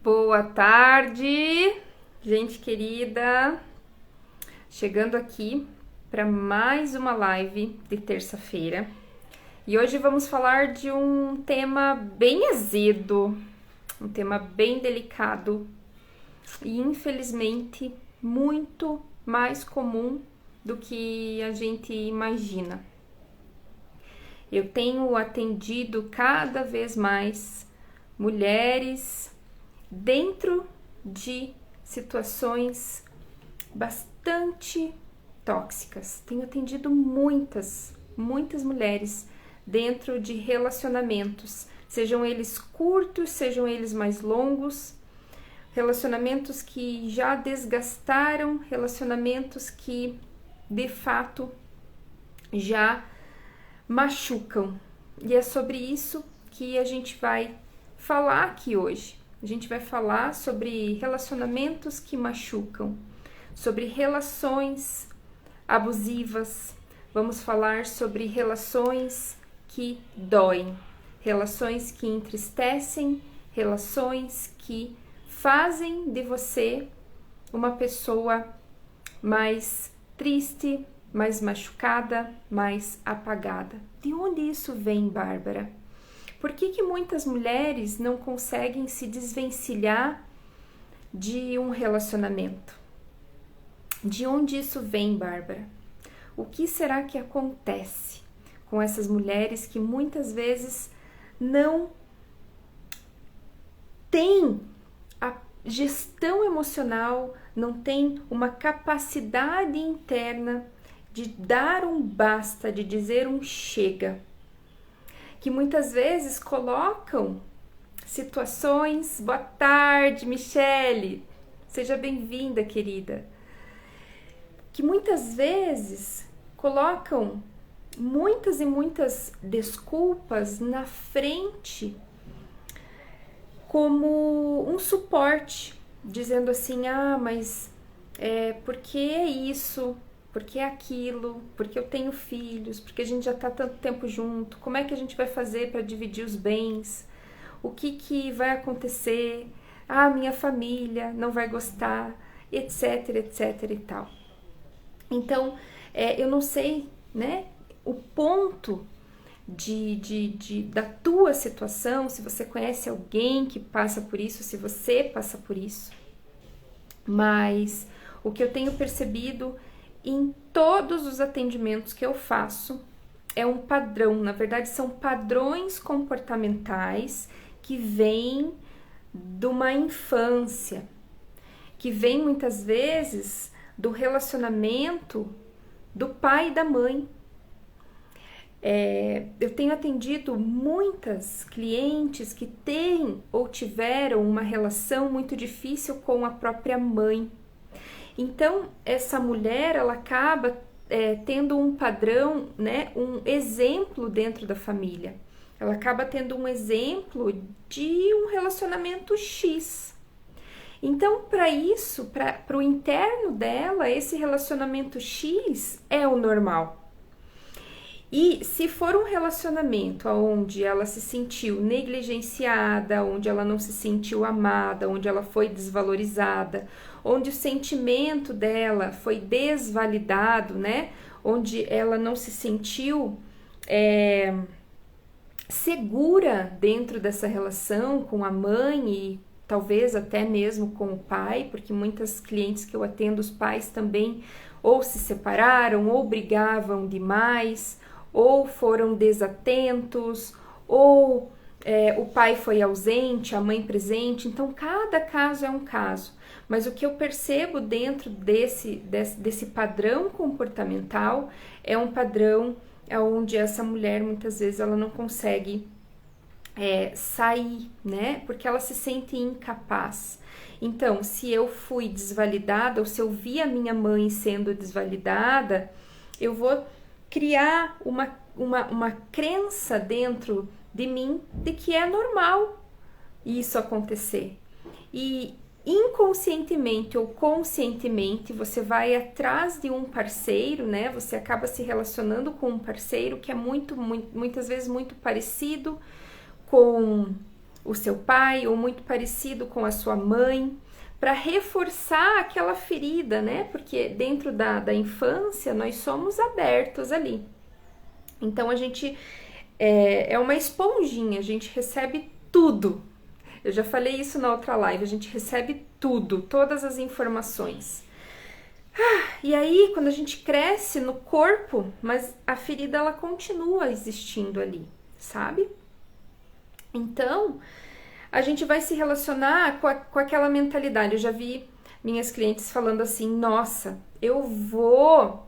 Boa tarde, gente querida. Chegando aqui para mais uma live de terça-feira. E hoje vamos falar de um tema bem azedo, um tema bem delicado e infelizmente muito mais comum do que a gente imagina. Eu tenho atendido cada vez mais mulheres dentro de situações bastante tóxicas. Tenho atendido muitas mulheres dentro de relacionamentos, sejam eles curtos, sejam eles mais longos, relacionamentos que já desgastaram, relacionamentos que de fato já machucam. E é sobre isso que a gente vai falar aqui hoje. A gente vai falar sobre relacionamentos que machucam, sobre relações abusivas, vamos falar sobre relações que doem, relações que entristecem, relações que fazem de você uma pessoa mais triste, mais machucada, mais apagada. De onde isso vem, Bárbara? Por que muitas mulheres não conseguem se desvencilhar de um relacionamento? De onde isso vem, Bárbara? O que será que acontece com essas mulheres que muitas vezes não têm a gestão emocional, não têm uma capacidade interna de dar um basta, de dizer um chega? Que muitas vezes colocam situações... Boa tarde, Michele! Seja bem-vinda, querida. Que muitas vezes colocam muitas e muitas desculpas na frente como um suporte, dizendo assim, mas por que isso? Porque é aquilo, porque eu tenho filhos, porque a gente já está tanto tempo junto, como é que a gente vai fazer para dividir os bens? O que vai acontecer? Minha família não vai gostar, etc, etc e tal. Então, eu não sei, né, o ponto da tua situação, se você conhece alguém que passa por isso, se você passa por isso, mas o que eu tenho percebido em todos os atendimentos que eu faço é um padrão, na verdade são padrões comportamentais que vêm de uma infância, que vêm muitas vezes do relacionamento do pai e da mãe. Eu tenho atendido muitas clientes que têm ou tiveram uma relação muito difícil com a própria mãe. Então, essa mulher, ela acaba tendo um padrão, né, um exemplo dentro da família. Ela acaba tendo um exemplo de um relacionamento X. Então, para isso, para o interno dela, esse relacionamento X é o normal. E se for um relacionamento onde ela se sentiu negligenciada, onde ela não se sentiu amada, onde ela foi desvalorizada, onde o sentimento dela foi desvalidado, né? Onde ela não se sentiu segura dentro dessa relação com a mãe e talvez até mesmo com o pai, porque muitas clientes que eu atendo, os pais também ou se separaram, ou brigavam demais, ou foram desatentos, ou o pai foi ausente, a mãe presente. Então, cada caso é um caso. Mas o que eu percebo dentro desse padrão comportamental é um padrão onde essa mulher, muitas vezes, ela não consegue sair, né? Porque ela se sente incapaz. Então, se eu fui desvalidada, ou se eu vi a minha mãe sendo desvalidada, eu vou criar uma crença dentro de mim de que é normal isso acontecer. E inconscientemente ou conscientemente você vai atrás de um parceiro, né? Você acaba se relacionando com um parceiro que é muitas vezes muito parecido com o seu pai ou muito parecido com a sua mãe, para reforçar aquela ferida, né? Porque dentro da infância nós somos abertos ali. Então a gente é uma esponjinha, a gente recebe tudo. Eu já falei isso na outra live, a gente recebe tudo, todas as informações. E aí, quando a gente cresce no corpo, mas a ferida ela continua existindo ali, sabe? Então, a gente vai se relacionar com aquela mentalidade. Eu já vi minhas clientes falando assim: nossa, eu vou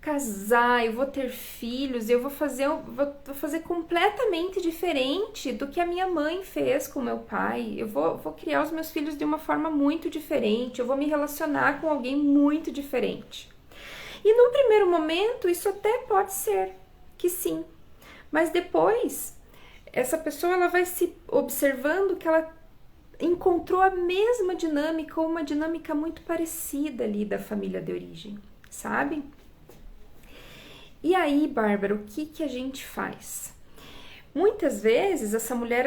casar, eu vou ter filhos, eu vou fazer completamente diferente do que a minha mãe fez com meu pai. Eu vou criar os meus filhos de uma forma muito diferente, eu vou me relacionar com alguém muito diferente. E num primeiro momento, isso até pode ser que sim, mas depois essa pessoa ela vai se observando que ela encontrou a mesma dinâmica ou uma dinâmica muito parecida ali da família de origem, sabe? E aí, Bárbara, o que a gente faz? Muitas vezes essa mulher,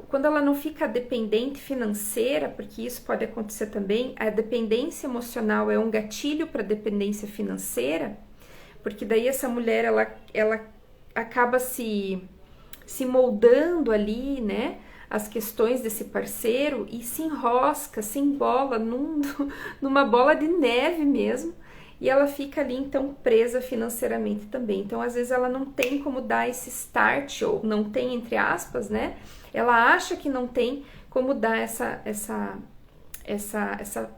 quando ela não fica dependente financeira, porque isso pode acontecer também, a dependência emocional é um gatilho para dependência financeira, porque daí essa mulher ela acaba se moldando ali, né, as questões desse parceiro e se enrosca, se embola numa bola de neve mesmo, e ela fica ali então presa financeiramente também. Então às vezes ela não tem como dar esse start, ou não tem, entre aspas, né, ela acha que não tem como dar essa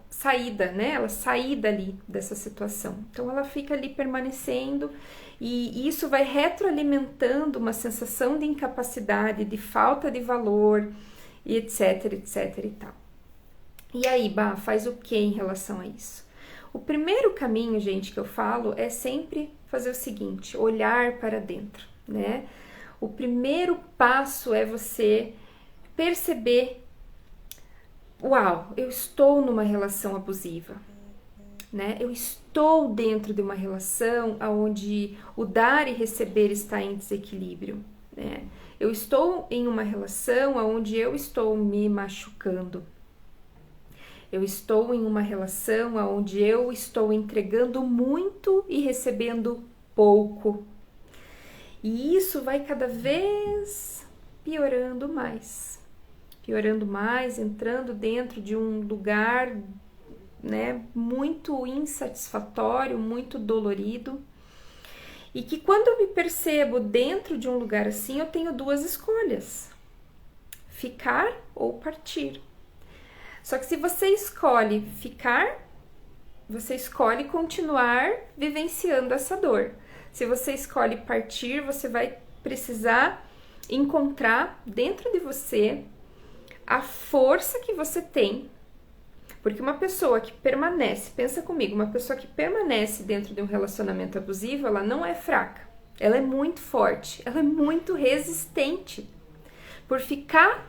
saída, né, ela sair dali dessa situação. Então ela fica ali permanecendo, e isso vai retroalimentando uma sensação de incapacidade, de falta de valor, e etc, etc e tal. E aí, Bah, faz o que em relação a isso? O primeiro caminho, gente, que eu falo é sempre fazer o seguinte: olhar para dentro, né? O primeiro passo é você perceber: uau, eu estou numa relação abusiva, né? Eu estou dentro de uma relação onde o dar e receber está em desequilíbrio, né? Eu estou em uma relação onde eu estou me machucando. Eu estou em uma relação onde eu estou entregando muito e recebendo pouco. E isso vai cada vez piorando mais, entrando dentro de um lugar, né, muito insatisfatório, muito dolorido. E que quando eu me percebo dentro de um lugar assim, eu tenho duas escolhas: ficar ou partir. Só que se você escolhe ficar, você escolhe continuar vivenciando essa dor. Se você escolhe partir, você vai precisar encontrar dentro de você a força que você tem. Porque uma pessoa que permanece, pensa comigo, uma pessoa que permanece dentro de um relacionamento abusivo, ela não é fraca, ela é muito forte, ela é muito resistente.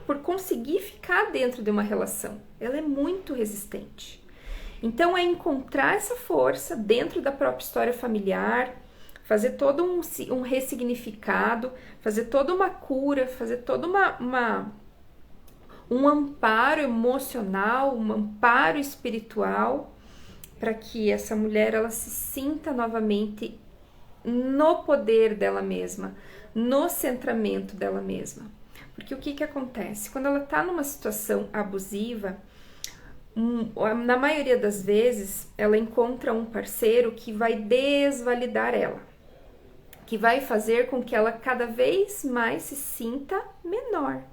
Por conseguir ficar dentro de uma relação, ela é muito resistente. Então é encontrar essa força dentro da própria história familiar, fazer todo um ressignificado, fazer toda uma cura, fazer todo um amparo emocional, um amparo espiritual, para que essa mulher ela se sinta novamente no poder dela mesma, no centramento dela mesma. Porque o que acontece? Quando ela está numa situação abusiva, na maioria das vezes, ela encontra um parceiro que vai desvalidar ela, que vai fazer com que ela cada vez mais se sinta menor,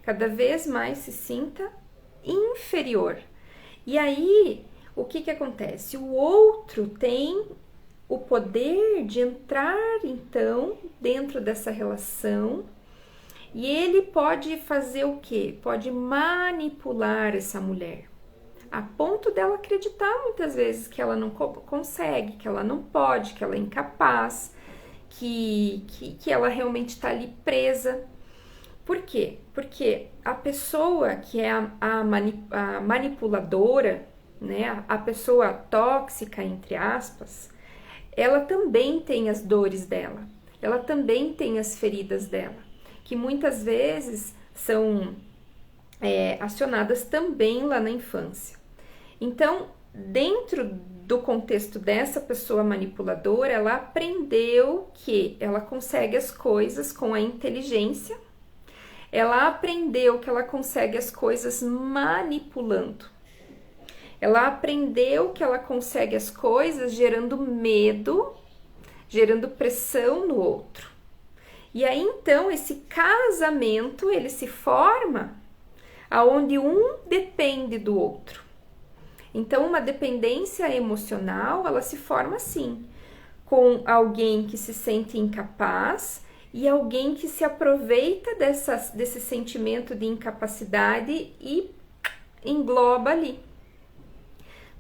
cada vez mais se sinta inferior. E aí, o que acontece? O outro tem o poder de entrar, então, dentro dessa relação. E ele pode fazer o quê? Pode manipular essa mulher, a ponto dela acreditar muitas vezes que ela não consegue, que ela não pode, que ela é incapaz, que ela realmente está ali presa. Por quê? Porque a pessoa que é a manipuladora, né, a pessoa tóxica, entre aspas, ela também tem as dores dela, ela também tem as feridas dela, que muitas vezes são acionadas também lá na infância. Então, dentro do contexto dessa pessoa manipuladora, ela aprendeu que ela consegue as coisas com a inteligência, ela aprendeu que ela consegue as coisas manipulando, ela aprendeu que ela consegue as coisas gerando medo, gerando pressão no outro. E aí, então, esse casamento, ele se forma aonde um depende do outro. Então, uma dependência emocional, ela se forma assim, com alguém que se sente incapaz e alguém que se aproveita desse sentimento de incapacidade e engloba ali.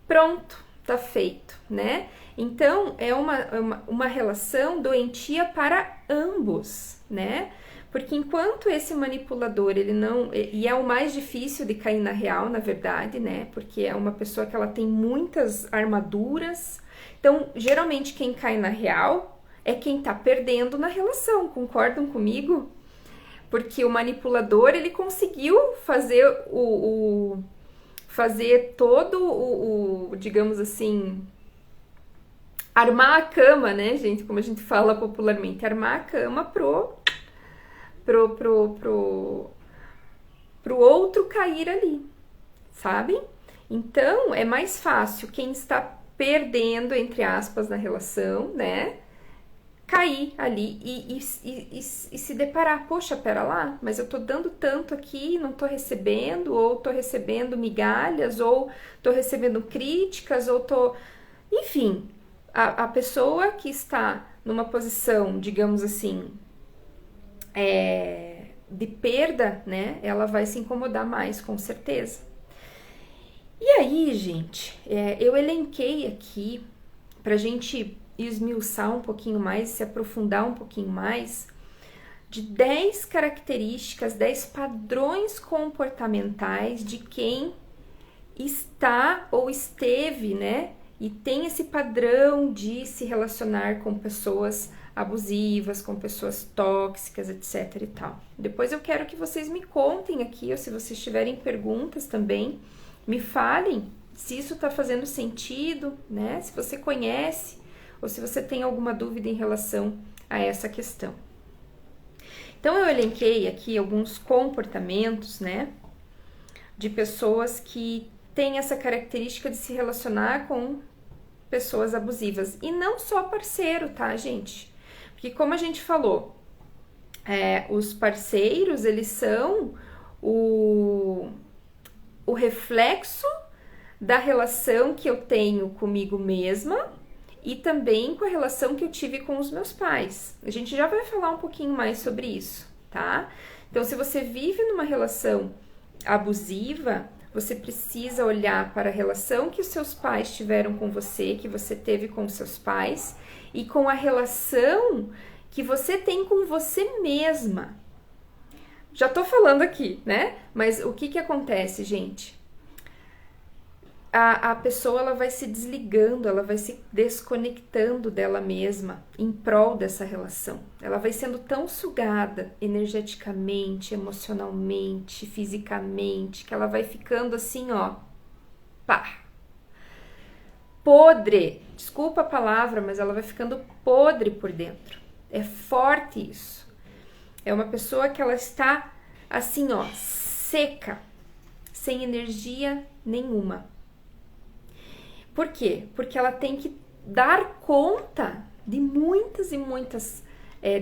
Pronto, tá feito, né? Então, é uma relação doentia para ambos, né? Porque enquanto esse manipulador, ele não... E é o mais difícil de cair na real, na verdade, né? Porque é uma pessoa que ela tem muitas armaduras. Então, geralmente, quem cai na real é quem tá perdendo na relação, concordam comigo? Porque o manipulador, ele conseguiu fazer fazer todo digamos assim, armar a cama, né, gente? Como a gente fala popularmente, armar a cama pro outro cair ali, sabe? Então, é mais fácil quem está perdendo, entre aspas, na relação, né? Cair ali e se deparar, poxa, pera lá, mas eu tô dando tanto aqui, não tô recebendo, ou tô recebendo migalhas, ou tô recebendo críticas, ou tô... Enfim, a pessoa que está numa posição, digamos assim, de perda, né, ela vai se incomodar mais, com certeza. E aí, gente, eu elenquei aqui pra gente esmiuçar um pouquinho mais, se aprofundar um pouquinho mais, de 10 características, 10 padrões comportamentais de quem está ou esteve, né, e tem esse padrão de se relacionar com pessoas abusivas, com pessoas tóxicas, etc e tal. Depois eu quero que vocês me contem aqui, ou se vocês tiverem perguntas também, me falem se isso tá fazendo sentido, né? Se você conhece ou se você tem alguma dúvida em relação a essa questão. Então eu elenquei aqui alguns comportamentos, né, de pessoas que têm essa característica de se relacionar com pessoas abusivas. E não só parceiro, tá, gente? Porque como a gente falou, os parceiros, eles são o reflexo da relação que eu tenho comigo mesma e também com a relação que eu tive com os meus pais. A gente já vai falar um pouquinho mais sobre isso, tá? Então, se você vive numa relação abusiva, você precisa olhar para a relação que os seus pais tiveram com você, que você teve com os seus pais, e com a relação que você tem com você mesma. Já tô falando aqui, né? Mas o que acontece, gente? A pessoa, ela vai se desligando, ela vai se desconectando dela mesma em prol dessa relação. Ela vai sendo tão sugada energeticamente, emocionalmente, fisicamente, que ela vai ficando assim, ó, pá, podre. Desculpa a palavra, mas ela vai ficando podre por dentro. É forte isso. É uma pessoa que ela está assim, ó, seca, sem energia nenhuma. Por quê? Porque ela tem que dar conta de muitas e muitas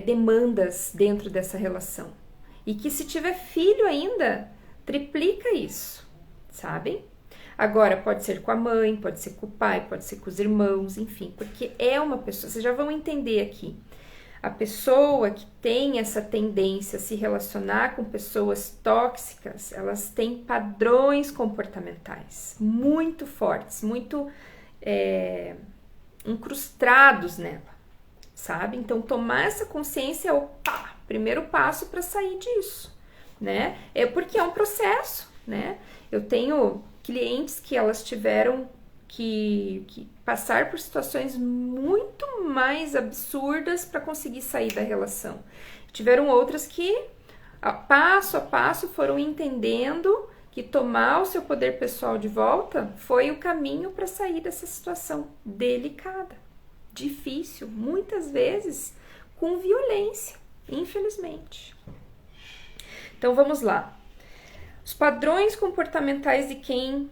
demandas dentro dessa relação. E que se tiver filho ainda, triplica isso, sabem? Agora, pode ser com a mãe, pode ser com o pai, pode ser com os irmãos, enfim. Porque é uma pessoa, vocês já vão entender aqui. A pessoa que tem essa tendência a se relacionar com pessoas tóxicas, elas têm padrões comportamentais muito fortes, muito incrustados nela, sabe? Então, tomar essa consciência é o primeiro passo para sair disso, né? É porque é um processo, né? Eu tenho clientes que elas tiveram que passar por situações muito mais absurdas para conseguir sair da relação. Tiveram outras que passo a passo foram entendendo que tomar o seu poder pessoal de volta foi o caminho para sair dessa situação delicada, difícil, muitas vezes com violência, infelizmente. Então vamos lá. Os padrões comportamentais de quem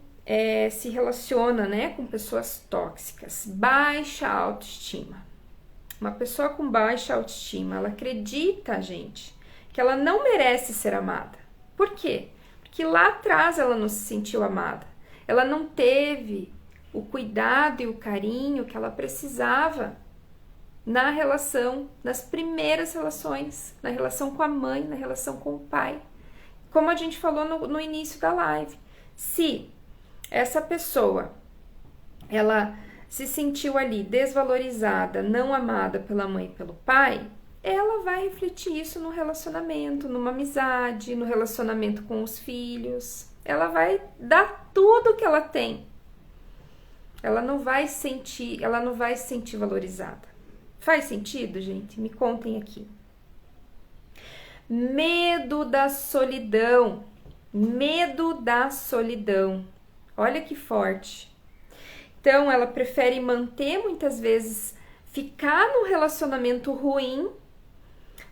se relaciona, né, com pessoas tóxicas. Baixa autoestima. Uma pessoa com baixa autoestima, ela acredita, gente, que ela não merece ser amada. Por quê? Porque lá atrás ela não se sentiu amada. Ela não teve o cuidado e o carinho que ela precisava na relação, nas primeiras relações, na relação com a mãe, na relação com o pai. Como a gente falou no início da live, se essa pessoa, ela se sentiu ali desvalorizada, não amada pela mãe e pelo pai, ela vai refletir isso no relacionamento, numa amizade, no relacionamento com os filhos. Ela vai dar tudo que ela tem. Ela não vai se sentir valorizada. Faz sentido, gente? Me contem aqui. Medo da solidão. Medo da solidão. Olha que forte. Então, ela prefere manter, muitas vezes, ficar num relacionamento ruim,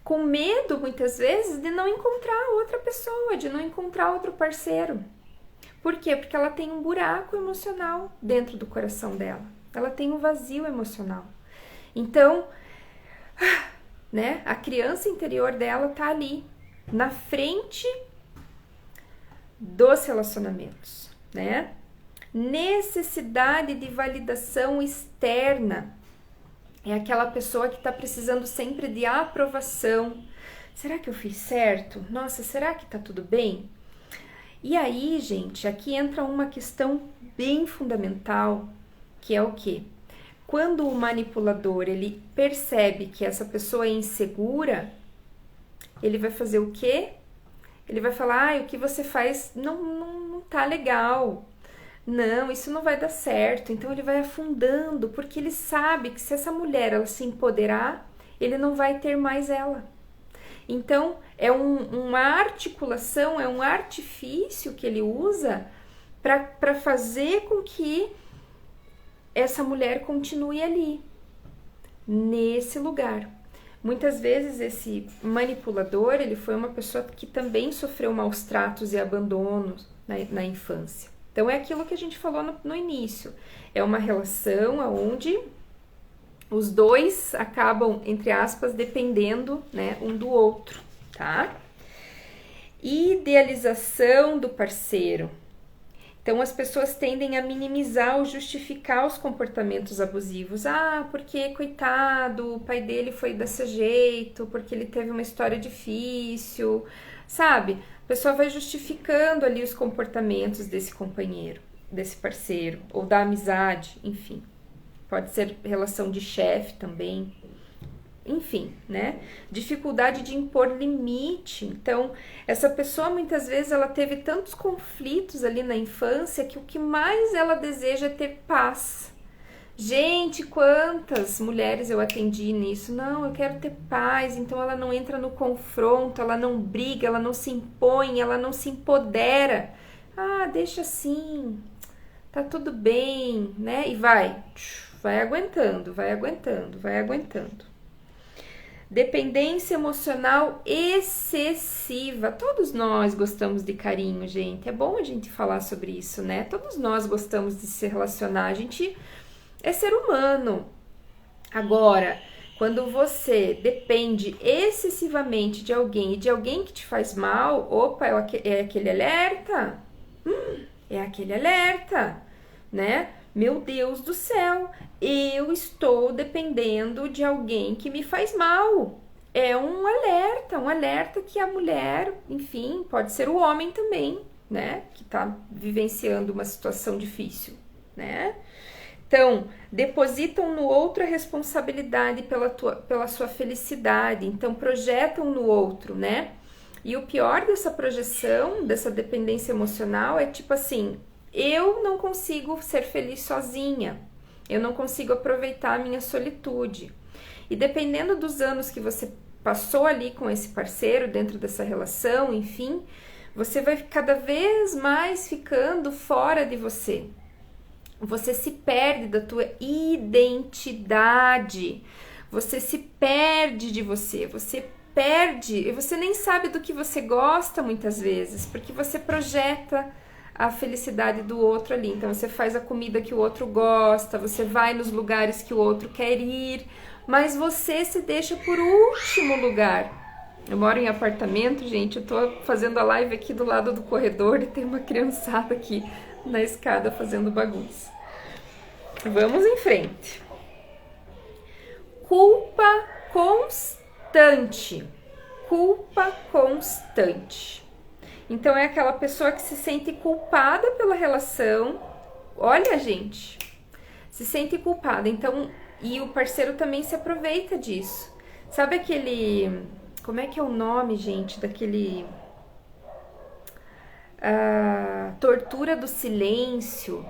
com medo, muitas vezes, de não encontrar outra pessoa, de não encontrar outro parceiro. Por quê? Porque ela tem um buraco emocional dentro do coração dela. Ela tem um vazio emocional. Então, né, a criança interior dela tá ali, na frente dos relacionamentos, né? Necessidade de validação externa. É aquela pessoa que está precisando sempre de aprovação. Será que eu fiz certo? Nossa, será que tá tudo bem? E aí, gente, aqui entra uma questão bem fundamental, que é o quê? Quando o manipulador, ele percebe que essa pessoa é insegura, ele vai fazer o quê? Ele vai falar, o que você faz não tá legal. Não, isso não vai dar certo. Então ele vai afundando, porque ele sabe que se essa mulher ela se empoderar, ele não vai ter mais ela. Então é uma articulação, é um artifício que ele usa para fazer com que essa mulher continue ali, nesse lugar. Muitas vezes esse manipulador, ele foi uma pessoa que também sofreu maus tratos e abandonos na infância. Então é aquilo que a gente falou no início. É uma relação onde os dois acabam, entre aspas, dependendo, né, um do outro, tá? Idealização do parceiro. Então as pessoas tendem a minimizar ou justificar os comportamentos abusivos. Ah, porque coitado, o pai dele foi desse jeito, porque ele teve uma história difícil, sabe? A pessoa vai justificando ali os comportamentos desse companheiro, desse parceiro, ou da amizade, enfim. Pode ser relação de chefe também. Enfim, né? Dificuldade de impor limite. Então, essa pessoa muitas vezes ela teve tantos conflitos ali na infância que o que mais ela deseja é ter paz. Gente, quantas mulheres eu atendi nisso? Não, eu quero ter paz. Então ela não entra no confronto, ela não briga, ela não se impõe, ela não se empodera. Ah, deixa assim, tá tudo bem, né? E vai aguentando, vai aguentando, vai aguentando. Dependência emocional excessiva. Todos nós gostamos de carinho, gente. É bom a gente falar sobre isso, né? Todos nós gostamos de se relacionar. A gente é ser humano. Agora, quando você depende excessivamente de alguém e de alguém que te faz mal, opa, é aquele alerta. É aquele alerta, né? Meu Deus do céu, eu estou dependendo de alguém que me faz mal. É um alerta que a mulher, enfim, pode ser o homem também, né? Que tá vivenciando uma situação difícil, né? Então, depositam no outro a responsabilidade pela sua felicidade. Então, projetam no outro, né? E o pior dessa projeção, dessa dependência emocional é tipo assim, eu não consigo ser feliz sozinha, eu não consigo aproveitar a minha solitude. E dependendo dos anos que você passou ali com esse parceiro dentro dessa relação, enfim, você vai cada vez mais ficando fora de você. Você se perde da tua identidade. Você se perde de você. Você perde e você nem sabe do que você gosta muitas vezes, porque você projeta a felicidade do outro ali. Então você faz a comida que o outro gosta, você vai nos lugares que o outro quer ir, mas você se deixa por último lugar. Eu moro em apartamento, gente, eu tô fazendo a live aqui do lado do corredor e tem uma criançada aqui na escada fazendo bagunça. Vamos em frente. Culpa constante. Culpa constante. Então é aquela pessoa que se sente culpada pela relação. Olha, gente, se sente culpada. Então, e o parceiro também se aproveita disso. Sabe aquele... Como é que é o nome, gente, daquele... tortura do silêncio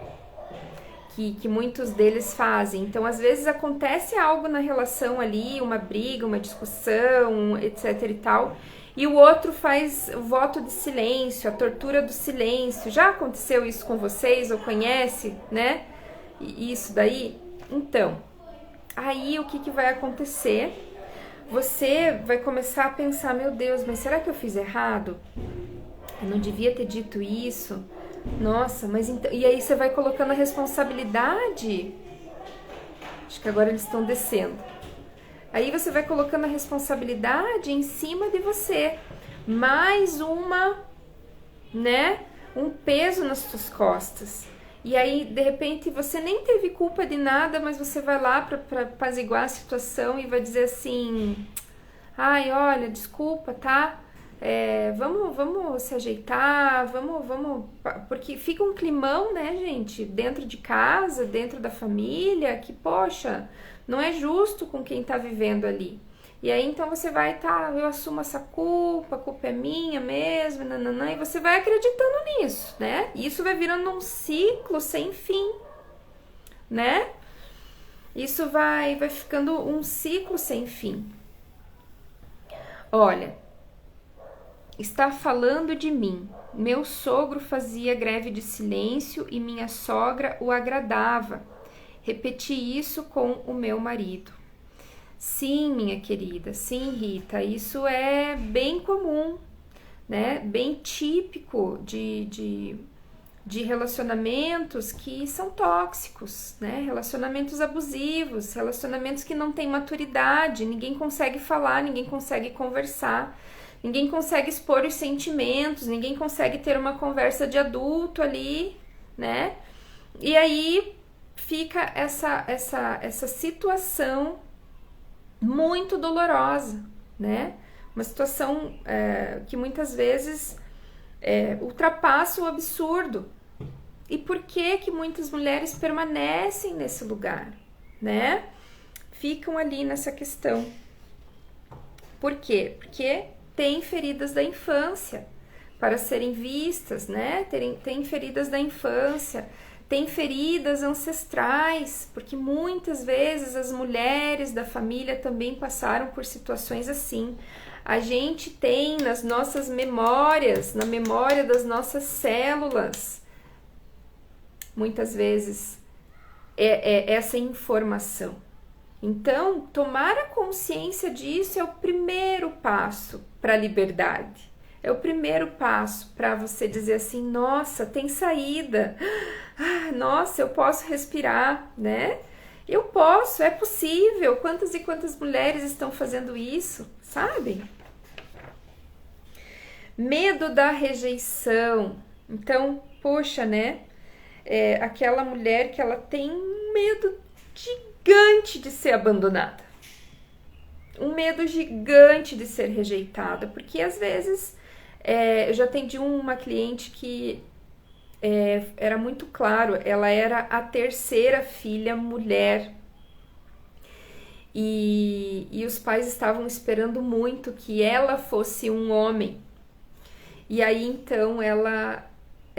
que muitos deles fazem. Então, às vezes acontece algo na relação ali, uma briga, uma discussão, etc e tal, e o outro faz o voto de silêncio, a tortura do silêncio. Já aconteceu isso com vocês, ou conhece, né? Isso daí? Então, aí o que vai acontecer? Você vai começar a pensar, meu Deus, mas será que eu fiz errado? Eu não devia ter dito isso. Nossa, mas então... E aí você vai colocando a responsabilidade. Acho que agora eles estão descendo. Aí você vai colocando a responsabilidade em cima de você. Mais uma, né? Um peso nas suas costas. E aí, de repente, você nem teve culpa de nada, mas você vai lá para apaziguar a situação e vai dizer assim... Ai, olha, desculpa, tá? Vamos se ajeitar, vamos... Porque fica um climão, né, gente? Dentro de casa, dentro da família, que, poxa, não é justo com quem tá vivendo ali. E aí, então, você vai, tá, eu assumo essa culpa, a culpa é minha mesmo, nananã, e você vai acreditando nisso, né? E isso vai virando um ciclo sem fim, né? Isso vai ficando um ciclo sem fim. Olha, está falando de mim. Meu sogro fazia greve de silêncio e minha sogra o agradava. Repeti isso com o meu marido. Sim, minha querida, sim, Rita, isso é bem comum, né? Bem típico de relacionamentos que são tóxicos, né? Relacionamentos abusivos, relacionamentos que não têm maturidade, ninguém consegue falar, ninguém consegue conversar, ninguém consegue expor os sentimentos, ninguém consegue ter uma conversa de adulto ali, né? E aí fica essa situação muito dolorosa, né? Uma situação que muitas vezes ultrapassa o absurdo. E por que muitas mulheres permanecem nesse lugar, né? Ficam ali nessa questão. Por quê? Porque tem feridas da infância para serem vistas, né? Tem feridas da infância, tem feridas ancestrais, porque muitas vezes as mulheres da família também passaram por situações assim. A gente tem nas nossas memórias, na memória das nossas células, muitas vezes essa informação. Então, tomar a consciência disso é o primeiro passo para a liberdade. É o primeiro passo para você dizer assim, nossa, tem saída. Nossa, eu posso respirar, né? Eu posso, é possível. Quantas e quantas mulheres estão fazendo isso, sabe? Medo da rejeição. Então, poxa, né? Aquela mulher que ela tem um medo gigante de ser abandonada. Um medo gigante de ser rejeitada. Porque às vezes, eu já atendi uma cliente que era muito claro, ela era a terceira filha mulher e os pais estavam esperando muito que ela fosse um homem, e aí então ela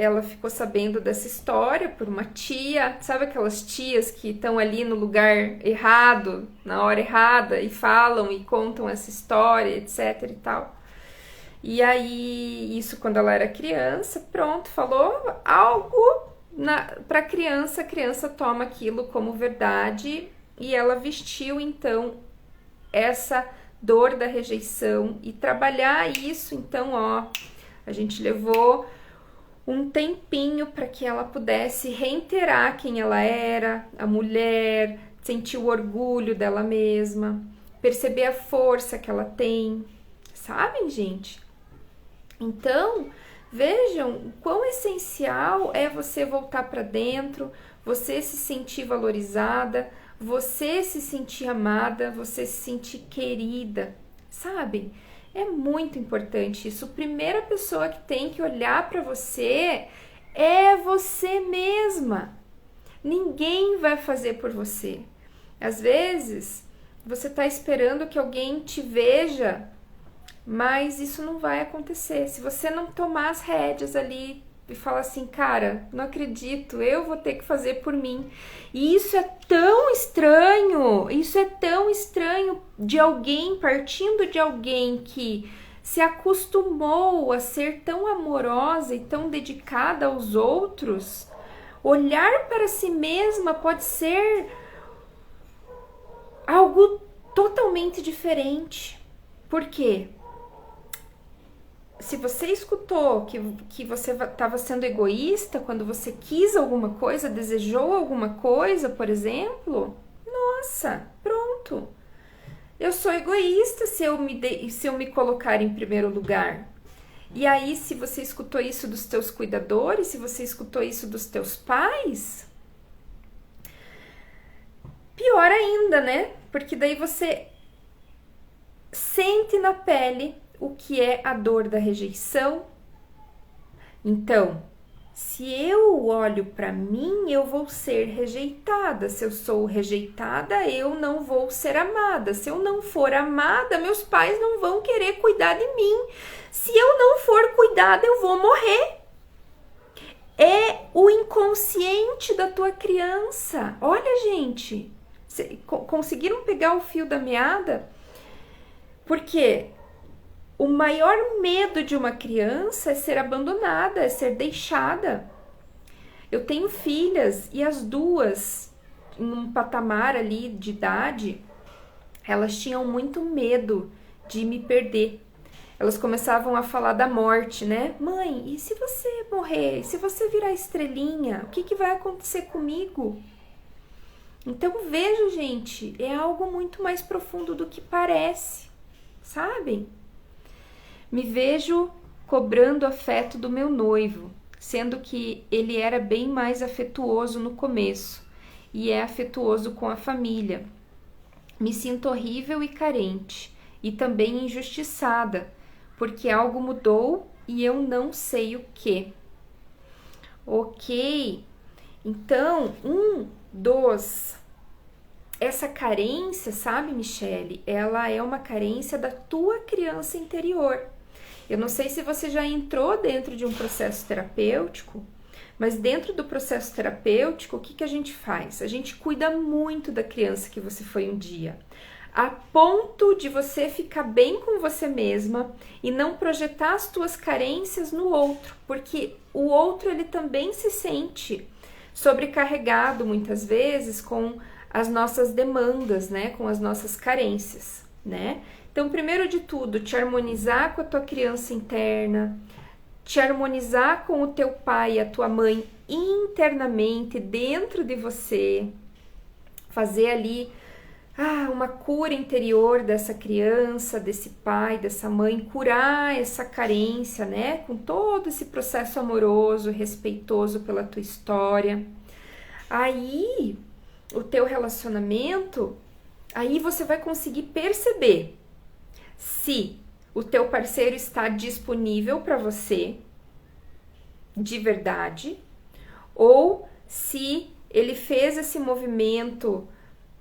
ela ficou sabendo dessa história por uma tia, sabe aquelas tias que estão ali no lugar errado, na hora errada, e falam e contam essa história, etc e tal. E aí, isso quando ela era criança, pronto, falou algo para a criança toma aquilo como verdade e ela vestiu então essa dor da rejeição e trabalhar isso, então, ó, a gente levou um tempinho para que ela pudesse reiterar quem ela era, a mulher, sentir o orgulho dela mesma, perceber a força que ela tem, sabem, gente? Então, vejam o quão essencial é você voltar para dentro, você se sentir valorizada, você se sentir amada, você se sentir querida, sabem? É muito importante isso. A primeira pessoa que tem que olhar para você é você mesma. Ninguém vai fazer por você. Às vezes, você está esperando que alguém te veja, mas isso não vai acontecer. Se você não tomar as rédeas ali e falar assim, cara, não acredito, eu vou ter que fazer por mim. E isso é tão estranho de alguém, partindo de alguém que se acostumou a ser tão amorosa e tão dedicada aos outros. Olhar para si mesma pode ser algo totalmente diferente. Por quê? Se você escutou que você estava sendo egoísta quando você quis alguma coisa, desejou alguma coisa, por exemplo, nossa, pronto. Eu sou egoísta se eu me colocar em primeiro lugar. E aí, se você escutou isso dos teus cuidadores, se você escutou isso dos teus pais, pior ainda, né? Porque daí você sente na pele o que é a dor da rejeição. Então, se eu olho para mim, eu vou ser rejeitada. Se eu sou rejeitada, eu não vou ser amada. Se eu não for amada, meus pais não vão querer cuidar de mim. Se eu não for cuidada, eu vou morrer. É o inconsciente da tua criança. Olha, gente, conseguiram pegar o fio da meada? Porque o maior medo de uma criança é ser abandonada, é ser deixada. Eu tenho filhas e as duas, em um patamar ali de idade, elas tinham muito medo de me perder. Elas começavam a falar da morte, né? Mãe, e se você morrer? E se você virar estrelinha? O que vai acontecer comigo? Então, vejo, gente, é algo muito mais profundo do que parece, sabem? Me vejo cobrando afeto do meu noivo, sendo que ele era bem mais afetuoso no começo e é afetuoso com a família. Me sinto horrível e carente e também injustiçada, porque algo mudou e eu não sei o que. Ok, então, essa carência, sabe, Michele, ela é uma carência da tua criança interior. Eu não sei se você já entrou dentro de um processo terapêutico, mas dentro do processo terapêutico, o que a gente faz? A gente cuida muito da criança que você foi um dia, a ponto de você ficar bem com você mesma e não projetar as tuas carências no outro, porque o outro ele também se sente sobrecarregado muitas vezes com as nossas demandas, né, com as nossas carências, né? Então, primeiro de tudo, te harmonizar com a tua criança interna, te harmonizar com o teu pai e a tua mãe internamente, dentro de você, fazer ali uma cura interior dessa criança, desse pai, dessa mãe, curar essa carência, né? Com todo esse processo amoroso, respeitoso pela tua história. Aí, o teu relacionamento, aí você vai conseguir perceber se o teu parceiro está disponível para você de verdade ou se ele fez esse movimento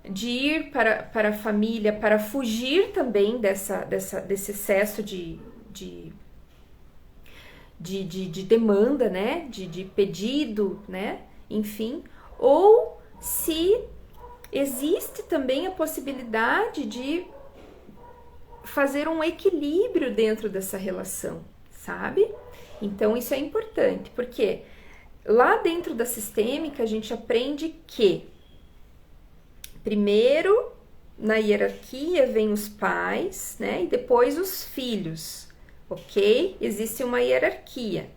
de ir para a família para fugir também desse excesso de de demanda, né? De pedido, né? Enfim, ou se existe também a possibilidade de fazer um equilíbrio dentro dessa relação, sabe? Então isso é importante, porque lá dentro da sistêmica a gente aprende que primeiro na hierarquia vem os pais, né? E depois os filhos, ok? Existe uma hierarquia.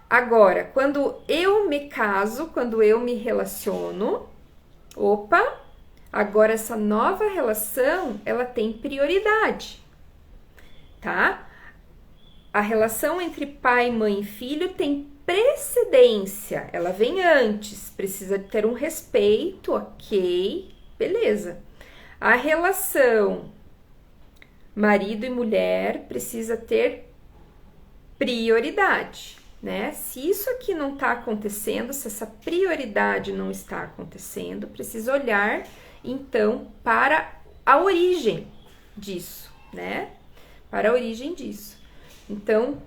Agora, quando eu me caso, quando eu me relaciono, opa, agora essa nova relação, ela tem prioridade, tá? A relação entre pai, mãe e filho tem precedência, ela vem antes, precisa ter um respeito, ok, beleza. A relação marido e mulher precisa ter prioridade, né? Se isso aqui não está acontecendo, se essa prioridade não está acontecendo, precisa olhar então para a origem disso, né? Para a origem disso. Então,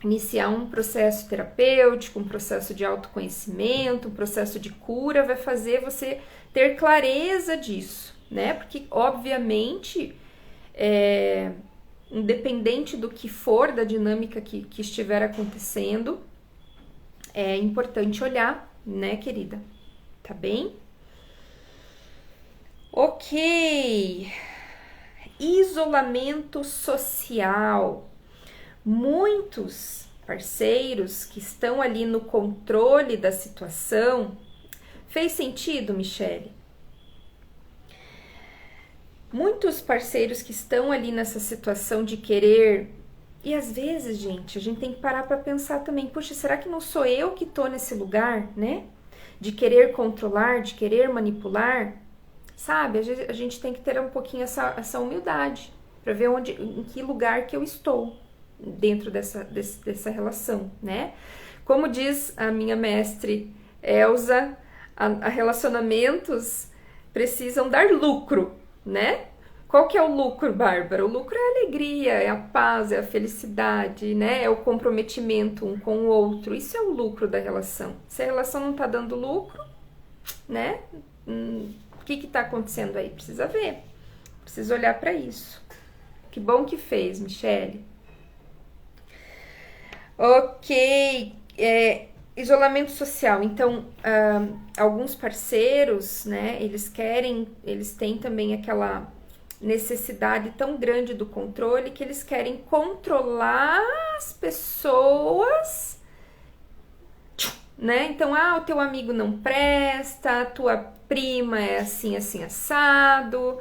iniciar um processo terapêutico, um processo de autoconhecimento, um processo de cura vai fazer você ter clareza disso, né? Porque, obviamente, independente do que for, da dinâmica que estiver acontecendo, é importante olhar, né, querida? Tá bem? Ok. Isolamento social. Muitos parceiros que estão ali no controle da situação. Fez sentido, Michele? Muitos parceiros que estão ali nessa situação de querer... E às vezes, gente, a gente tem que parar para pensar também. Puxa, será que não sou eu que tô nesse lugar, né? De querer controlar, de querer manipular? Sabe? A gente tem que ter um pouquinho essa humildade para ver em que lugar que eu estou dentro dessa relação, né? Como diz a minha mestre Elza, a relacionamentos precisam dar lucro, né? Qual que é o lucro, Bárbara? O lucro é a alegria, é a paz, é a felicidade, né? É o comprometimento um com o outro. Isso é o lucro da relação. Se a relação não tá dando lucro, né? O que tá acontecendo aí? Precisa ver. Precisa olhar para isso. Que bom que fez, Michele. Ok. Isolamento social. Então, alguns parceiros, né? Eles têm também aquela necessidade tão grande do controle que eles querem controlar as pessoas, né? Então, o teu amigo não presta, a tua prima é assim, assim, assado,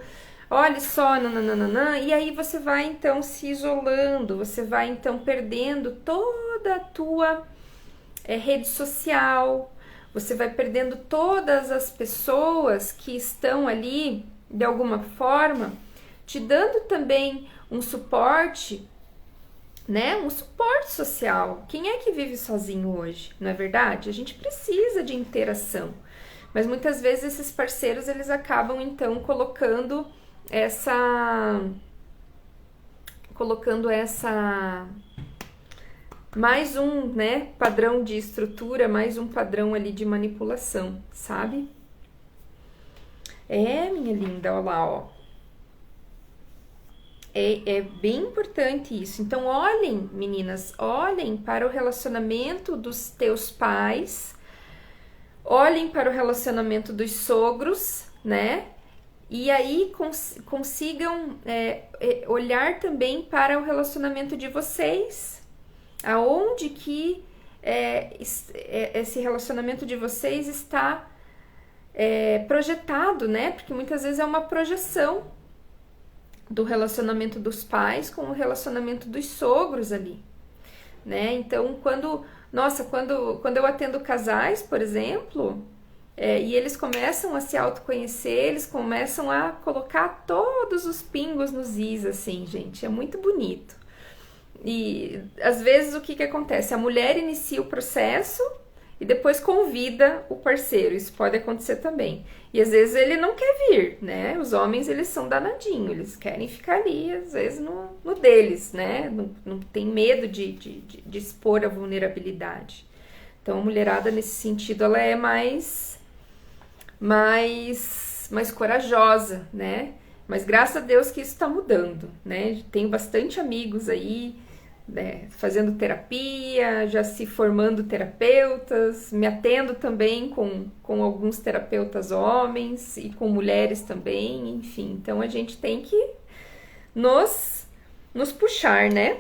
olha só, nananana, e aí você vai então se isolando, você vai então perdendo toda a tua rede social, você vai perdendo todas as pessoas que estão ali, de alguma forma, te dando também um suporte, né? Um suporte social. Quem é que vive sozinho hoje, não é verdade? A gente precisa de interação, mas muitas vezes esses parceiros, eles acabam então colocando essa mais um, né, padrão de estrutura, mais um padrão ali de manipulação, sabe? Minha linda, olha lá, ó. É bem importante isso. Então, olhem, meninas, olhem para o relacionamento dos teus pais, olhem para o relacionamento dos sogros, né? E aí consigam olhar também para o relacionamento de vocês, aonde que esse relacionamento de vocês está projetado, né? Porque muitas vezes é uma projeção do relacionamento dos pais com o relacionamento dos sogros ali, né? Então, quando eu atendo casais, por exemplo, e eles começam a se autoconhecer, eles começam a colocar todos os pingos nos is, assim, gente, é muito bonito. E às vezes o que acontece? A mulher inicia o processo e depois convida o parceiro. Isso pode acontecer também. E às vezes ele não quer vir, né? Os homens, eles são danadinhos, eles querem ficar ali, às vezes, no deles, né? Não tem medo de expor a vulnerabilidade. Então, a mulherada, nesse sentido, ela é mais corajosa, né? Mas graças a Deus que isso está mudando, né? Tenho bastante amigos aí, né, fazendo terapia, já se formando terapeutas, me atendo também com alguns terapeutas homens e com mulheres também, enfim. Então a gente tem que nos puxar, né?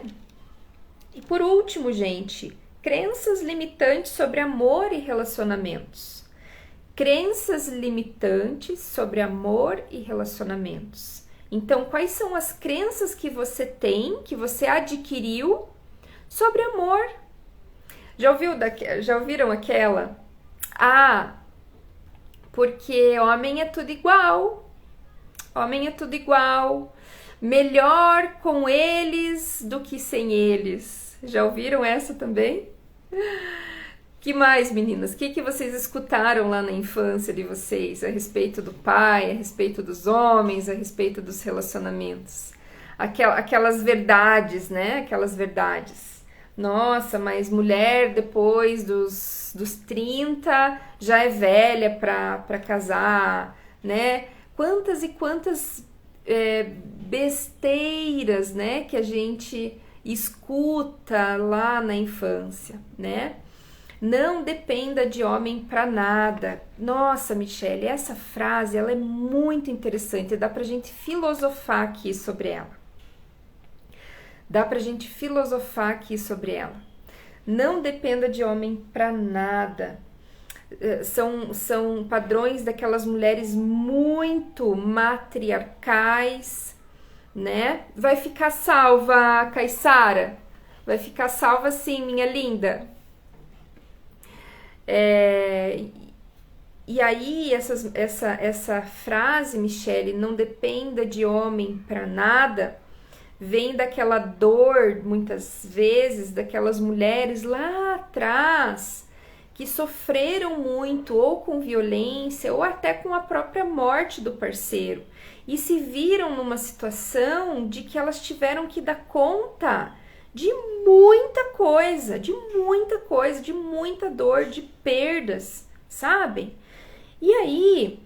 E por último, gente, crenças limitantes sobre amor e relacionamentos. Crenças limitantes sobre amor e relacionamentos. Então, quais são as crenças que você tem, que você adquiriu sobre amor? Já ouviram aquela? Ah, porque homem é tudo igual. Homem é tudo igual. Melhor com eles do que sem eles. Já ouviram essa também? Que mais, meninas? O que vocês escutaram lá na infância de vocês a respeito do pai, a respeito dos homens, a respeito dos relacionamentos? Aquelas verdades, né? Aquelas verdades. Nossa, mas mulher depois dos 30 já é velha para casar, né? Quantas e quantas besteiras, né? Que a gente escuta lá na infância, né? Não dependa de homem para nada. Nossa, Michele, essa frase ela é muito interessante. Dá pra gente filosofar aqui sobre ela. Não dependa de homem para nada. São padrões daquelas mulheres muito matriarcais, né? Vai ficar salva, Caissara? Vai ficar salva sim, minha linda. E aí essa frase, Michele, não dependa de homem para nada, vem daquela dor, muitas vezes, daquelas mulheres lá atrás que sofreram muito ou com violência ou até com a própria morte do parceiro e se viram numa situação de que elas tiveram que dar conta de muita coisa, de muita dor, de perdas, sabem? E aí,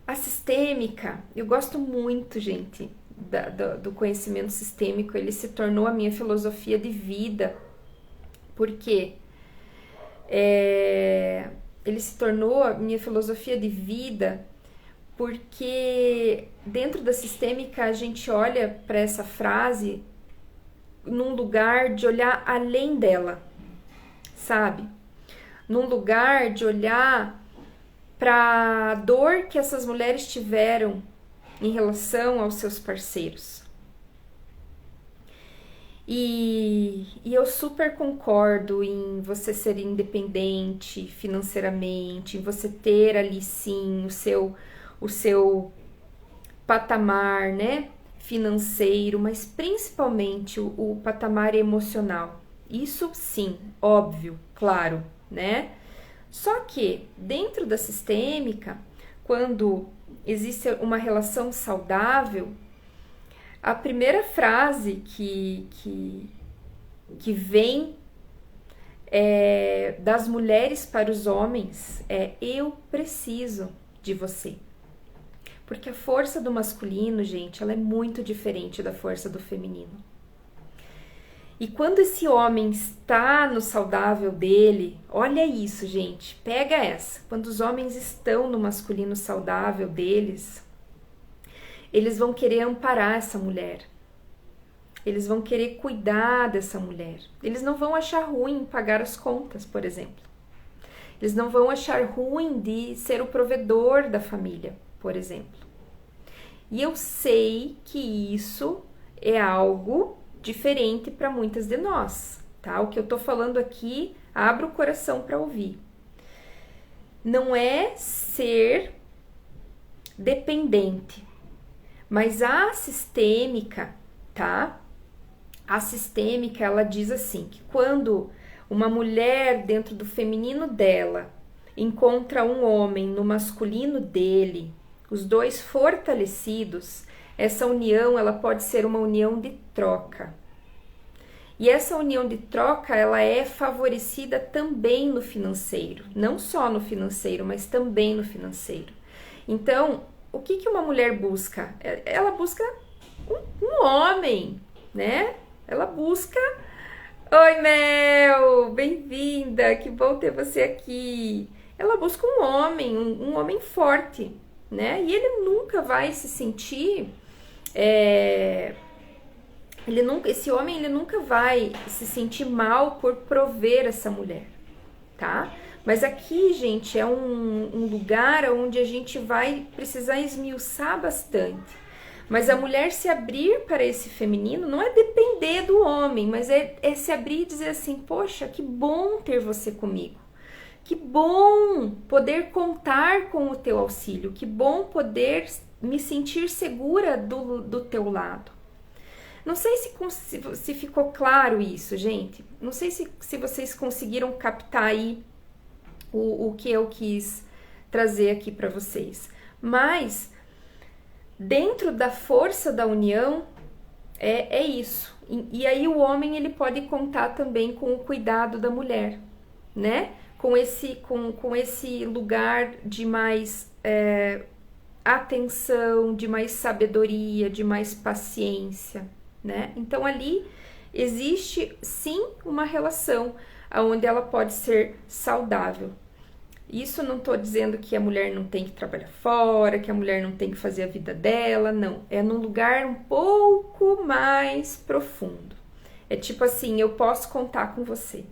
a sistêmica, eu gosto muito, gente, do conhecimento sistêmico, ele se tornou a minha filosofia de vida, porque ele se tornou a minha filosofia de vida porque dentro da sistêmica a gente olha para essa frase num lugar de olhar além dela, sabe? Num lugar de olhar para a dor que essas mulheres tiveram em relação aos seus parceiros. E eu super concordo em você ser independente financeiramente, em você ter ali sim o seu patamar, né? Financeiro, mas principalmente o patamar emocional. Isso sim, óbvio, claro, né? Só que dentro da sistêmica, quando existe uma relação saudável, a primeira frase que vem das mulheres para os homens é: eu preciso de você. Porque a força do masculino, gente, ela é muito diferente da força do feminino. E quando esse homem está no saudável dele, olha isso, gente, pega essa. Quando os homens estão no masculino saudável deles, eles vão querer amparar essa mulher. Eles vão querer cuidar dessa mulher. Eles não vão achar ruim pagar as contas, por exemplo. Eles não vão achar ruim de ser o provedor da família, por exemplo. E eu sei que isso é algo diferente para muitas de nós, tá? O que eu tô falando aqui, abra o coração para ouvir. Não é ser dependente, mas a sistêmica, tá? A sistêmica, ela diz assim, que quando uma mulher dentro do feminino dela encontra um homem no masculino dele, os dois fortalecidos, essa união ela pode ser uma união de troca. E essa união de troca ela é favorecida também no financeiro, não só no financeiro, mas também no financeiro. Então, o que uma mulher busca? Ela busca um homem, né? Ela busca... Oi, Mel! Bem-vinda! Que bom ter você aqui! Ela busca um homem forte, né? E ele nunca vai se sentir... esse homem ele nunca vai se sentir mal por prover essa mulher, tá? Mas aqui, gente, é um lugar onde a gente vai precisar esmiuçar bastante. Mas a mulher se abrir para esse feminino não é depender do homem, mas é se abrir e dizer assim, poxa, que bom ter você comigo. Que bom poder contar com o teu auxílio. Que bom poder me sentir segura do teu lado. Não sei se ficou claro isso, gente. Não sei se vocês conseguiram captar aí o que eu quis trazer aqui para vocês. Mas, dentro da força da união, é isso. E aí o homem ele pode contar também com o cuidado da mulher, né? Com esse lugar de mais atenção, de mais sabedoria, de mais paciência, né? Então ali existe sim uma relação onde ela pode ser saudável. Isso não estou dizendo que a mulher não tem que trabalhar fora, que a mulher não tem que fazer a vida dela, não. É num lugar um pouco mais profundo. É tipo assim, eu posso contar com você,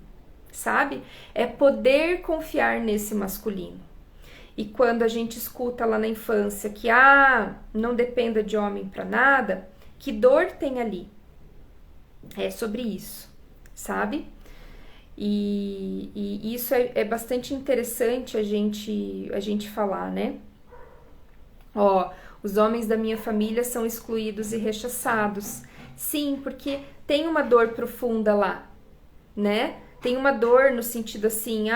sabe? É poder confiar nesse masculino. E quando a gente escuta lá na infância que não dependa de homem para nada, que dor tem ali? É sobre isso, sabe? E isso é bastante interessante a gente falar, né? Os homens da minha família são excluídos e rechaçados. Sim, porque tem uma dor profunda lá, né? Tem uma dor no sentido assim,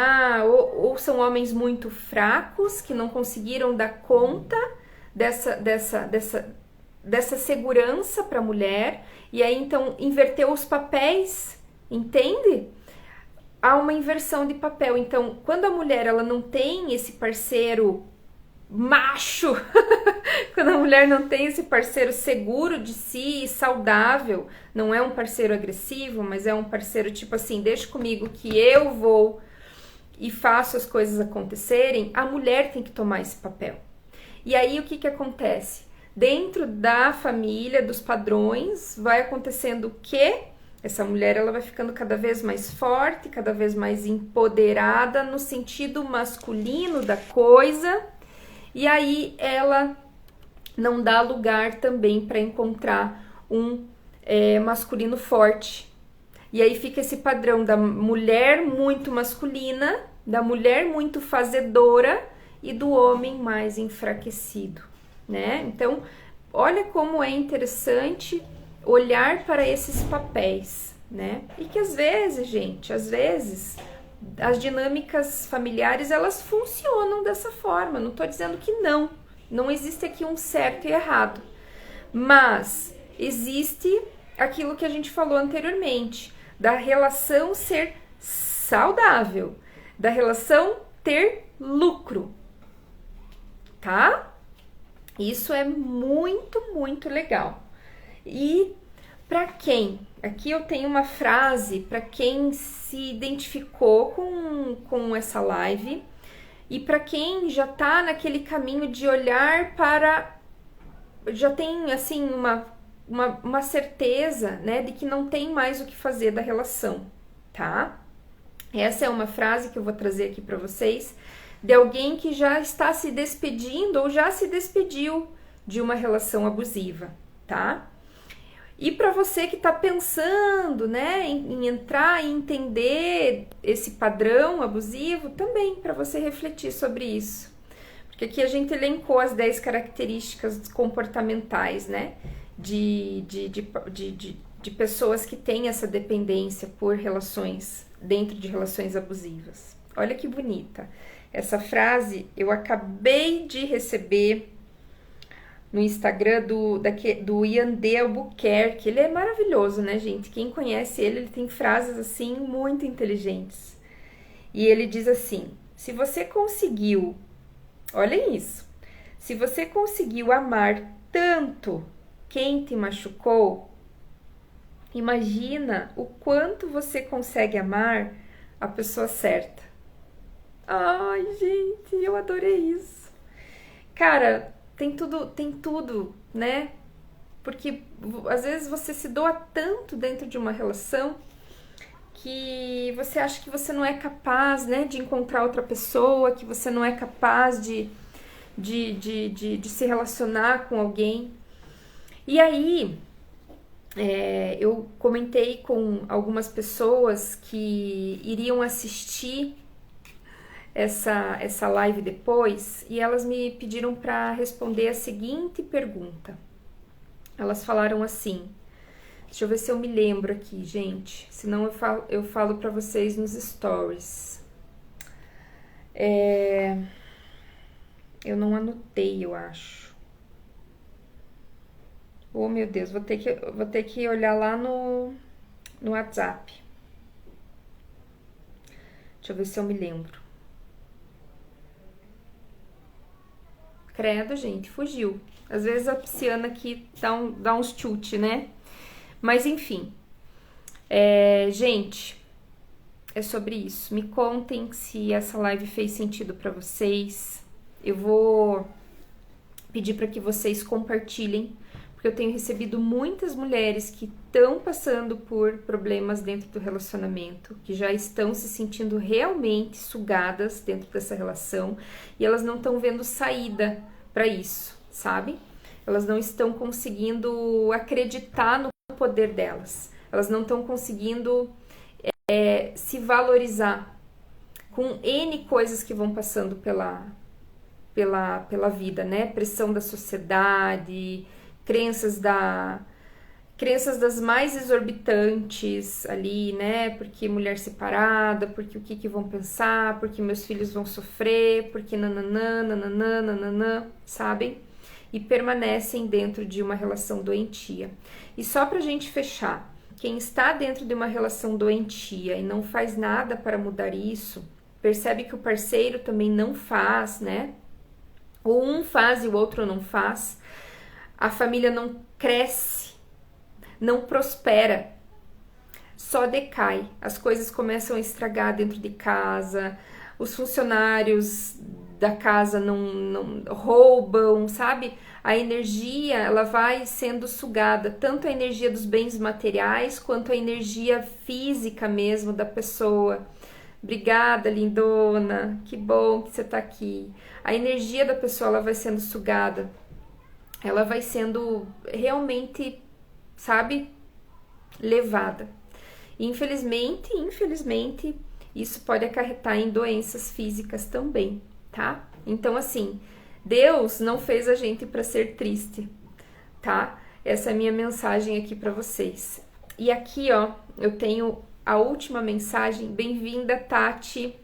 ou são homens muito fracos que não conseguiram dar conta dessa segurança para a mulher, e aí então inverteu os papéis, entende? Há uma inversão de papel. Então, quando a mulher ela não tem esse parceiro macho, quando a mulher não tem esse parceiro seguro de si e saudável, não é um parceiro agressivo, mas é um parceiro tipo assim, deixa comigo que eu vou e faço as coisas acontecerem, a mulher tem que tomar esse papel. E aí o que acontece? Dentro da família, dos padrões, vai acontecendo o quê? Essa mulher ela vai ficando cada vez mais forte, cada vez mais empoderada no sentido masculino da coisa, e aí ela não dá lugar também para encontrar um masculino forte. E aí fica esse padrão da mulher muito masculina, da mulher muito fazedora e do homem mais enfraquecido, né? Então, olha como é interessante olhar para esses papéis, né? E que às vezes, gente, as dinâmicas familiares, elas funcionam dessa forma. Não estou dizendo que não existe aqui um certo e errado, mas existe aquilo que a gente falou anteriormente, da relação ser saudável, da relação ter lucro, tá? Isso é muito, muito legal. E para quem? Aqui eu tenho uma frase para quem se identificou com essa live e para quem já tá naquele caminho de olhar para... já tem, assim, uma certeza, né, de que não tem mais o que fazer da relação, tá? Essa é uma frase que eu vou trazer aqui para vocês, de alguém que já está se despedindo ou já se despediu de uma relação abusiva, tá? E para você que está pensando, né, em entrar e entender esse padrão abusivo, também para você refletir sobre isso. Porque aqui a gente elencou as 10 características comportamentais, né, de pessoas que têm essa dependência por relações dentro de relações abusivas. Olha que bonita. Essa frase eu acabei de receber no Instagram do Ian D. Albuquerque. Ele é maravilhoso, né, gente? Quem conhece ele tem frases assim muito inteligentes. E ele diz assim: se você conseguiu, olha isso, se você conseguiu amar tanto quem te machucou, imagina o quanto você consegue amar a pessoa certa. Ai, gente, eu adorei isso. Cara, tem tudo, né? Porque às vezes você se doa tanto dentro de uma relação que você acha que você não é capaz, né, de encontrar outra pessoa, que você não é capaz de se relacionar com alguém. E aí, eu comentei com algumas pessoas que iriam assistir essa live depois e elas me pediram para responder a seguinte pergunta. Elas falaram assim, deixa eu ver se eu me lembro aqui, gente, senão eu falo para vocês nos stories. Eu não anotei, eu acho. Oh, meu Deus, vou ter que olhar lá no WhatsApp. Deixa eu ver se eu me lembro. Credo, gente, fugiu. Às vezes a pisciana aqui dá uns chute, né? Mas enfim. Gente, é sobre isso. Me contem se essa live fez sentido pra vocês. Eu vou pedir para que vocês compartilhem, porque eu tenho recebido muitas mulheres que estão passando por problemas dentro do relacionamento, que já estão se sentindo realmente sugadas dentro dessa relação e elas não estão vendo saída para isso, sabe? Elas não estão conseguindo acreditar no poder delas, elas não estão conseguindo se valorizar com N coisas que vão passando pela vida, né? Pressão da sociedade, crenças das mais exorbitantes ali, né? Porque mulher separada, porque o que vão pensar, porque meus filhos vão sofrer, porque nananã, nananã, nananã, sabem? E permanecem dentro de uma relação doentia. E só pra gente fechar, quem está dentro de uma relação doentia e não faz nada para mudar isso, percebe que o parceiro também não faz, né? Ou um faz e o outro não faz, a família não cresce, não prospera, só decai. As coisas começam a estragar dentro de casa, os funcionários da casa não roubam, sabe? A energia, ela vai sendo sugada, tanto a energia dos bens materiais, quanto a energia física mesmo da pessoa. Obrigada, lindona, que bom que você tá aqui. A energia da pessoa, ela vai sendo sugada, ela vai sendo realmente, sabe, levada. E infelizmente, isso pode acarretar em doenças físicas também, tá? Então, assim, Deus não fez a gente para ser triste, tá? Essa é a minha mensagem aqui para vocês. E aqui, ó, eu tenho a última mensagem. Bem-vinda, Tati.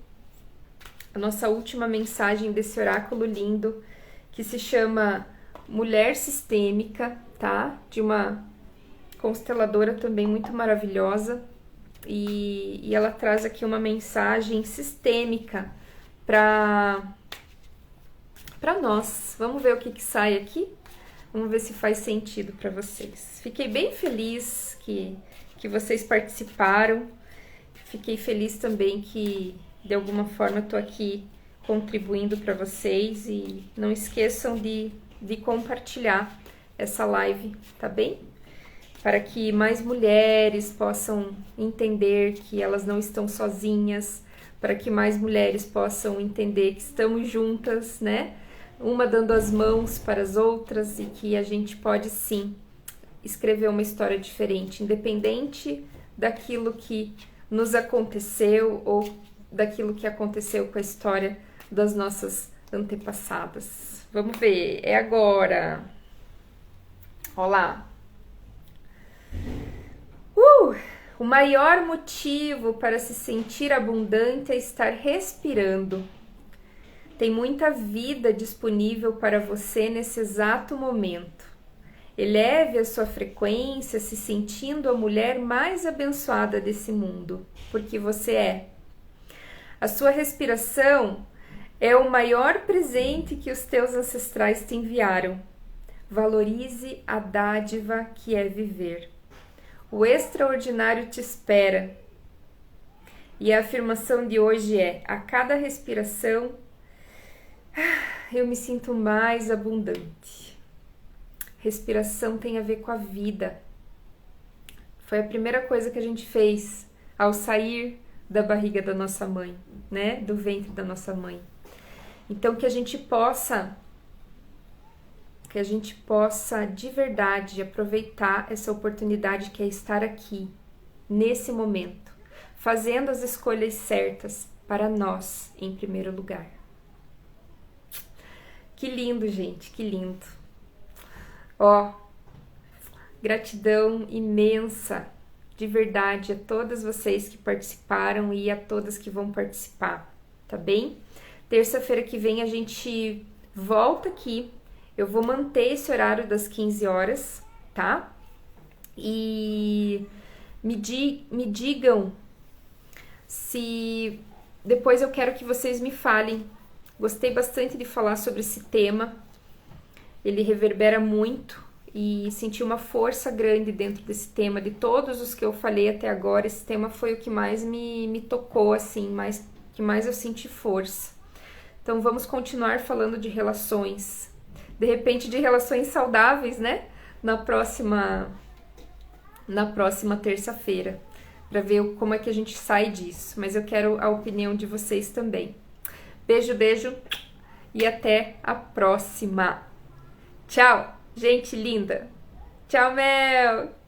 A nossa última mensagem desse oráculo lindo, que se chama Mulher Sistêmica, tá? De uma consteladora também muito maravilhosa. E ela traz aqui uma mensagem sistêmica para nós. Vamos ver o que sai aqui? Vamos ver se faz sentido para vocês. Fiquei bem feliz que vocês participaram. Fiquei feliz também que, de alguma forma, eu tô aqui contribuindo para vocês. E não esqueçam de compartilhar essa live, tá bem? Para que mais mulheres possam entender que elas não estão sozinhas, para que mais mulheres possam entender que estamos juntas, né? Uma dando as mãos para as outras e que a gente pode sim escrever uma história diferente, independente daquilo que nos aconteceu ou daquilo que aconteceu com a história das nossas antepassadas. Vamos ver, é agora. Olá! O maior motivo para se sentir abundante é estar respirando. Tem muita vida disponível para você nesse exato momento. Eleve a sua frequência, se sentindo a mulher mais abençoada desse mundo, porque você é. A sua respiração é o maior presente que os teus ancestrais te enviaram. Valorize a dádiva que é viver. O extraordinário te espera. E a afirmação de hoje é: a cada respiração, eu me sinto mais abundante. Respiração tem a ver com a vida. Foi a primeira coisa que a gente fez ao sair da barriga da nossa mãe, né? Do ventre da nossa mãe. Então que a gente possa de verdade aproveitar essa oportunidade que é estar aqui, nesse momento, fazendo as escolhas certas para nós, em primeiro lugar. Que lindo, gente, que lindo. Ó, gratidão imensa, de verdade, a todas vocês que participaram e a todas que vão participar, tá bem? Terça-feira que vem a gente volta aqui. Eu vou manter esse horário das 15 horas, tá? E me digam se depois eu quero que vocês me falem. Gostei bastante de falar sobre esse tema. Ele reverbera muito e senti uma força grande dentro desse tema. De todos os que eu falei até agora, esse tema foi o que mais me tocou, assim, que mais eu senti força. Então vamos continuar falando de relações. De repente de relações saudáveis, né? Na próxima terça-feira, para ver como é que a gente sai disso. Mas eu quero a opinião de vocês também. Beijo, beijo e até a próxima. Tchau, gente linda. Tchau, Mel.